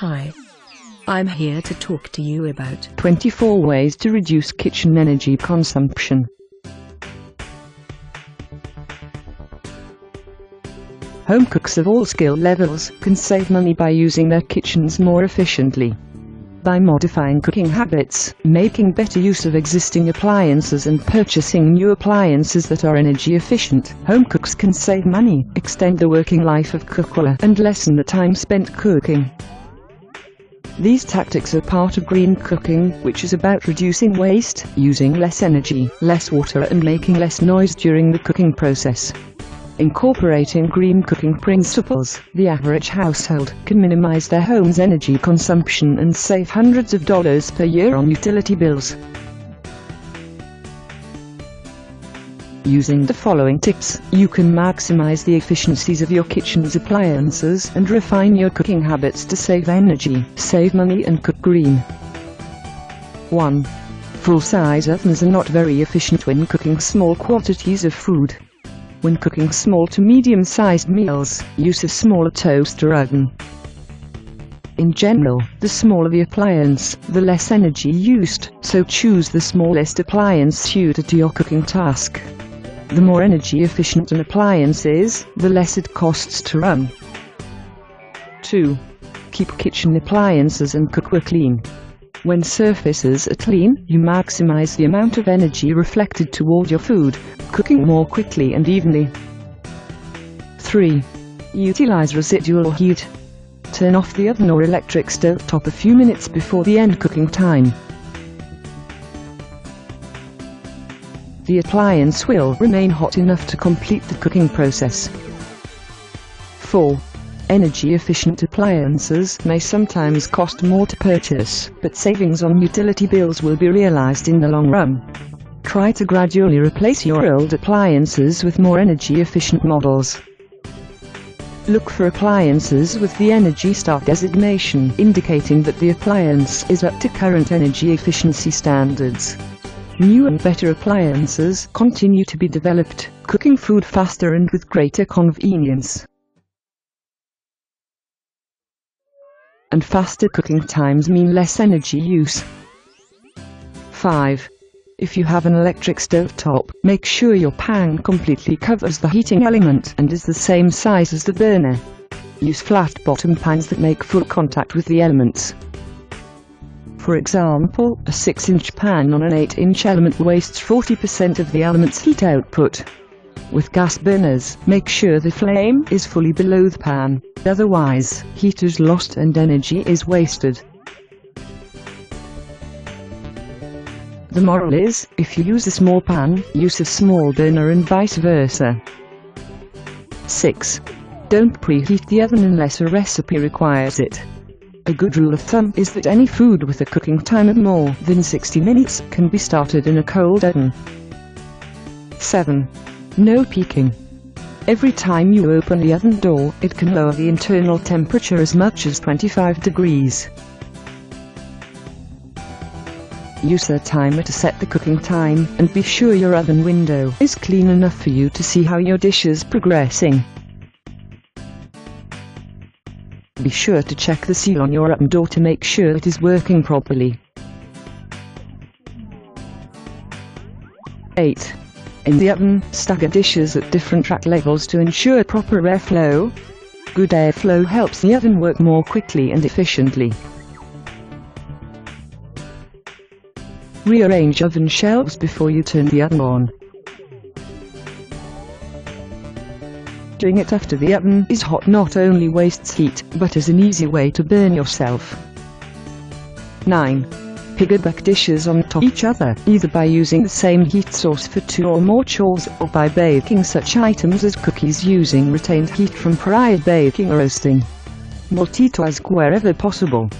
Hi. I'm here to talk to you about 24 ways to reduce kitchen energy consumption. Home cooks of all skill levels can save money by using their kitchens more efficiently. By modifying cooking habits, making better use of existing appliances and purchasing new appliances that are energy efficient, home cooks can save money, extend the working life of cookware, and lessen the time spent cooking. These tactics are part of green cooking, which is about reducing waste, using less energy, less water, and making less noise during the cooking process. Incorporating green cooking principles, the average household can minimize their home's energy consumption and save hundreds of dollars per year on utility bills. Using the following tips, you can maximize the efficiencies of your kitchen's appliances and refine your cooking habits to save energy, save money, and cook green. 1. Full-size ovens are not very efficient when cooking small quantities of food. When cooking small to medium-sized meals, use a smaller toaster oven. In general, the smaller the appliance, the less energy used, so choose the smallest appliance suited to your cooking task. The more energy efficient an appliance is, the less it costs to run. 2. Keep kitchen appliances and cookware clean. When surfaces are clean, you maximize the amount of energy reflected toward your food, cooking more quickly and evenly. 3. Utilize residual heat. Turn off the oven or electric stovetop a few minutes before the end cooking time. The appliance will remain hot enough to complete the cooking process. 4. Energy-efficient appliances may sometimes cost more to purchase, but savings on utility bills will be realized in the long run. Try to gradually replace your old appliances with more energy-efficient models. Look for appliances with the Energy Star designation, indicating that the appliance is up to current energy efficiency standards. New and better appliances continue to be developed, cooking food faster and with greater convenience. And faster cooking times mean less energy use. 5. If you have an electric stovetop, make sure your pan completely covers the heating element and is the same size as the burner. Use flat bottom pans that make full contact with the elements. For example, a 6-inch pan on an 8-inch element wastes 40% of the element's heat output. With gas burners, make sure the flame is fully below the pan, otherwise, heat is lost and energy is wasted. The moral is, if you use a small pan, use a small burner and vice versa. 6. Don't preheat the oven unless a recipe requires it. A good rule of thumb is that any food with a cooking time of more than 60 minutes can be started in a cold oven. 7. No peeking. Every time you open the oven door, it can lower the internal temperature as much as 25 degrees. Use a timer to set the cooking time, and be sure your oven window is clean enough for you to see how your dish is progressing. Be sure to check the seal on your oven door to make sure it is working properly. 8. In the oven, stagger dishes at different rack levels to ensure proper airflow. Good airflow helps the oven work more quickly and efficiently. Rearrange oven shelves before you turn the oven on. Doing it after the oven is hot not only wastes heat, but is an easy way to burn yourself. 9. Piggyback dishes on top of each other, either by using the same heat source for 2 or more chores, or by baking such items as cookies using retained heat from prior baking or roasting. Multitask wherever possible.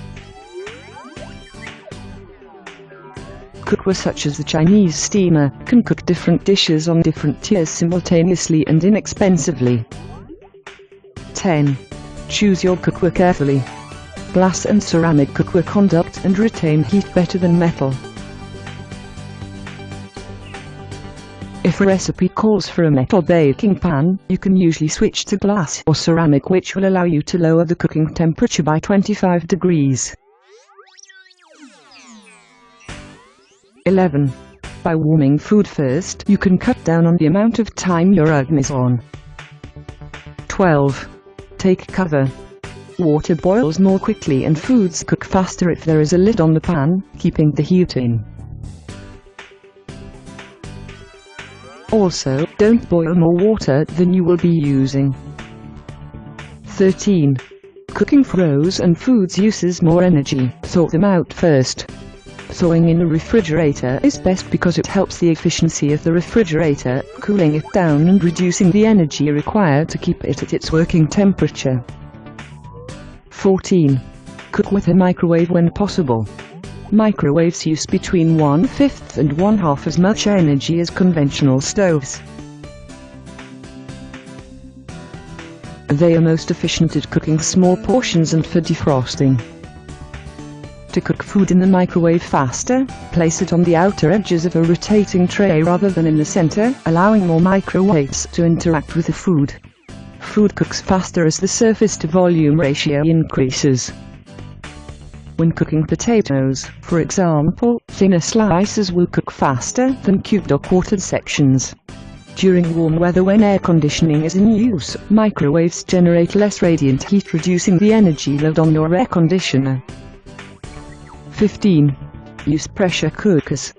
Cookware such as the Chinese steamer can cook different dishes on different tiers simultaneously and inexpensively. 10. Choose your cookware carefully. Glass and ceramic cookware conduct and retain heat better than metal. If a recipe calls for a metal baking pan, you can usually switch to glass or ceramic, which will allow you to lower the cooking temperature by 25 degrees. 11. By warming food first, you can cut down on the amount of time your oven is on. 12. Take cover. Water boils more quickly and foods cook faster if there is a lid on the pan, keeping the heat in. Also, don't boil more water than you will be using. 13. Cooking frozen foods uses more energy, thaw them out first. Thawing in a refrigerator is best because it helps the efficiency of the refrigerator, cooling it down and reducing the energy required to keep it at its working temperature. 14. Cook with a microwave when possible. Microwaves use between 1/5 and 1/2 as much energy as conventional stoves. They are most efficient at cooking small portions and for defrosting. To cook food in the microwave faster, place it on the outer edges of a rotating tray rather than in the center, allowing more microwaves to interact with the food. Food cooks faster as the surface-to-volume ratio increases. When cooking potatoes, for example, thinner slices will cook faster than cubed or quartered sections. During warm weather, when air conditioning is in use, microwaves generate less radiant heat, reducing the energy load on your air conditioner. 15. Use pressure cookers.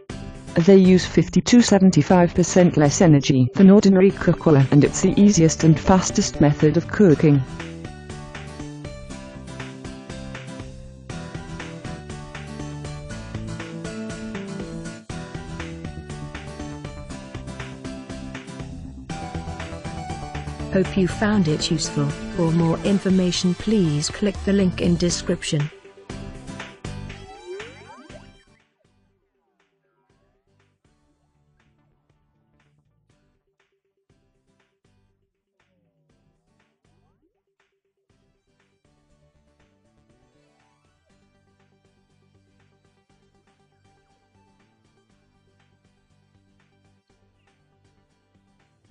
They use 50 to 75% less energy than ordinary cookware, and it's the easiest and fastest method of cooking. Hope you found it useful. For more information, please click the link in description.